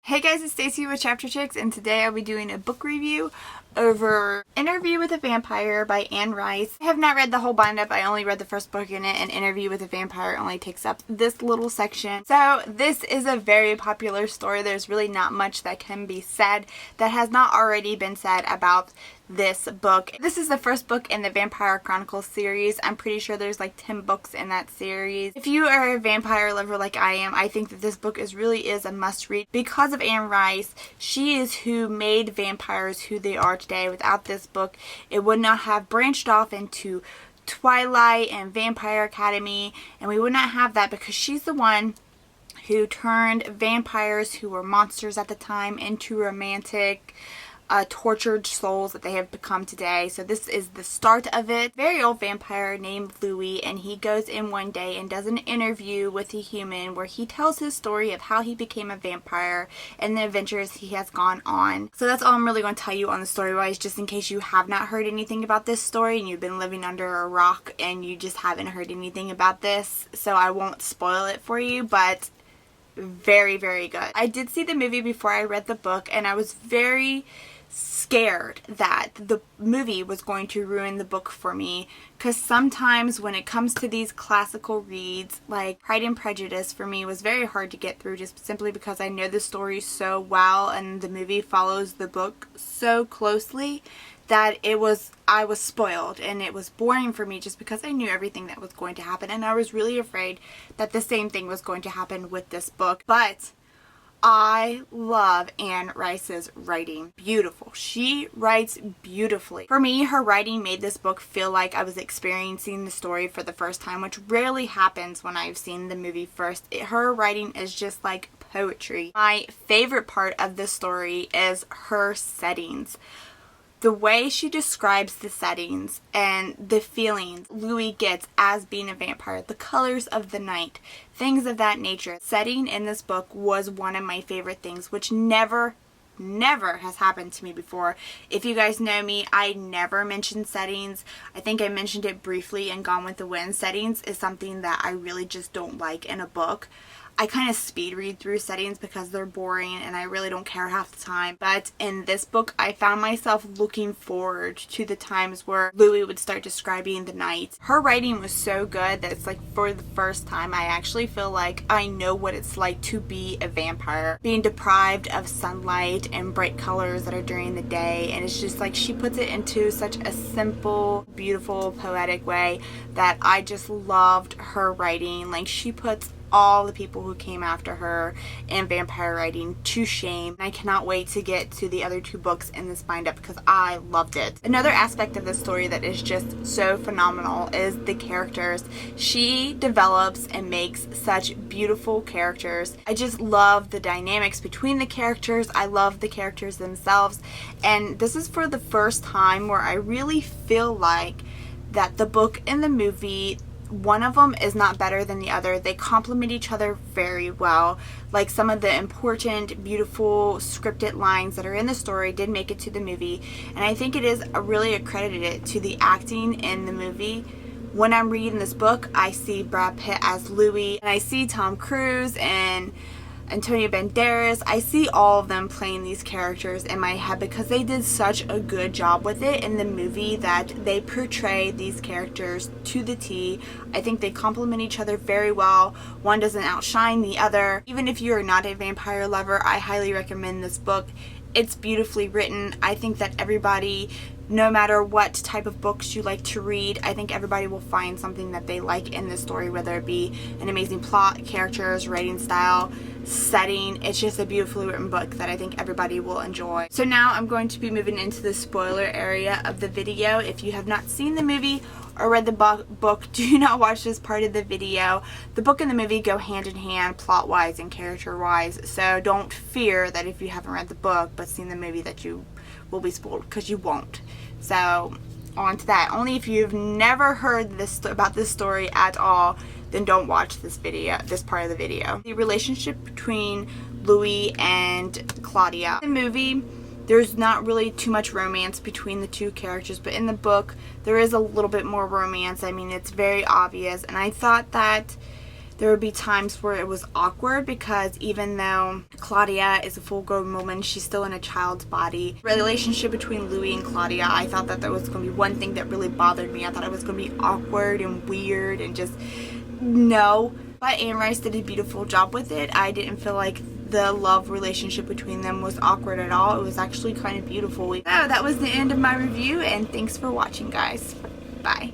Hey guys, it's Stacy with Chapter Chicks, and today I'll be doing a book review over Interview with a Vampire by Anne Rice. I have not read the whole bind-up. I only read the first book in it, and Interview with a Vampire only takes up this little section. So this is a very popular story. There's really not much that can be said that has not already been said about this book. This is the first book in the Vampire Chronicles series. I'm pretty sure there's like 10 books in that series. If you are a vampire lover like I am, I think that this book really is a must read because of Anne Rice. She is who made vampires who they are today. Without this book, it would not have branched off into Twilight and Vampire Academy, and we would not have that because she's the one who turned vampires who were monsters at the time into romantic tortured souls that they have become today. So this is the start of it. Very old vampire named Louis, and he goes in one day and does an interview with a human where he tells his story of how he became a vampire and the adventures he has gone on. So that's all I'm really going to tell you on the story-wise, just in case you have not heard anything about this story and you've been living under a rock and you just haven't heard anything about this. So I won't spoil it for you, but very, very good. I did see the movie before I read the book, and I was very scared that the movie was going to ruin the book for me, because sometimes when it comes to these classical reads, like Pride and Prejudice for me was very hard to get through, just simply because I know the story so well and the movie follows the book so closely that I was spoiled, and it was boring for me just because I knew everything that was going to happen, and I was really afraid that the same thing was going to happen with this book. But I love Anne Rice's writing. Beautiful. She writes beautifully. For me, her writing made this book feel like I was experiencing the story for the first time, which rarely happens when I've seen the movie first. Her writing is just like poetry. My favorite part of this story is her settings. The way she describes the settings and the feelings Louis gets as being a vampire, the colors of the night, things of that nature. Setting in this book was one of my favorite things, which never has happened to me before. If you guys know me, I never mention settings. I think I mentioned it briefly in Gone with the Wind. Settings is something that I really just don't like in a book. I kind of speed read through settings because they're boring and I really don't care half the time. But in this book, I found myself looking forward to the times where Louis would start describing the night. Her writing was so good that it's like for the first time, I actually feel like I know what it's like to be a vampire. Being deprived of sunlight and bright colors that are during the day. And it's just like she puts it into such a simple, beautiful, poetic way that I just loved her writing. Like, she puts all the people who came after her in vampire writing to shame. I cannot wait to get to the other two books in this bind-up because I loved it. Another aspect of this story that is just so phenomenal is the characters. She develops and makes such beautiful characters. I just love the dynamics between the characters. I love the characters themselves, and this is for the first time where I really feel like that the book and the movie, one of them is not better than the other. They complement each other very well. Like, some of the important, beautiful, scripted lines that are in the story did make it to the movie, and I think it is really accredited to the acting in the movie. When I'm reading this book, I see Brad Pitt as Louis, and I see Tom Cruise and Antonio Banderas. I see all of them playing these characters in my head because they did such a good job with it in the movie that they portray these characters to the T. I think they complement each other very well. One doesn't outshine the other. Even if you are not a vampire lover, I highly recommend this book. It's beautifully written. I think that everybody, no matter what type of books you like to read, I think everybody will find something that they like in this story, whether it be an amazing plot, characters, writing style, setting. It's just a beautifully written book that I think everybody will enjoy. So now I'm going to be moving into the spoiler area of the video. If you have not seen the movie or read the book, do not watch this part of the video. The book and the movie go hand in hand plot-wise and character-wise, so don't fear that if you haven't read the book but seen the movie that you will be spoiled, because you won't. So on to that. Only if you've never heard about this story at all, then don't watch this part of the video. The relationship between Louis and Claudia. In the movie, there's not really too much romance between the two characters, but in the book, there is a little bit more romance. I mean, it's very obvious, and I thought that there would be times where it was awkward because even though Claudia is a full-grown woman, she's still in a child's body. The relationship between Louis and Claudia, I thought that was going to be one thing that really bothered me. I thought it was going to be awkward and weird and just no. But Anne Rice did a beautiful job with it. I didn't feel like the love relationship between them was awkward at all. It was actually kind of beautiful. So that was the end of my review, and thanks for watching, guys. Bye.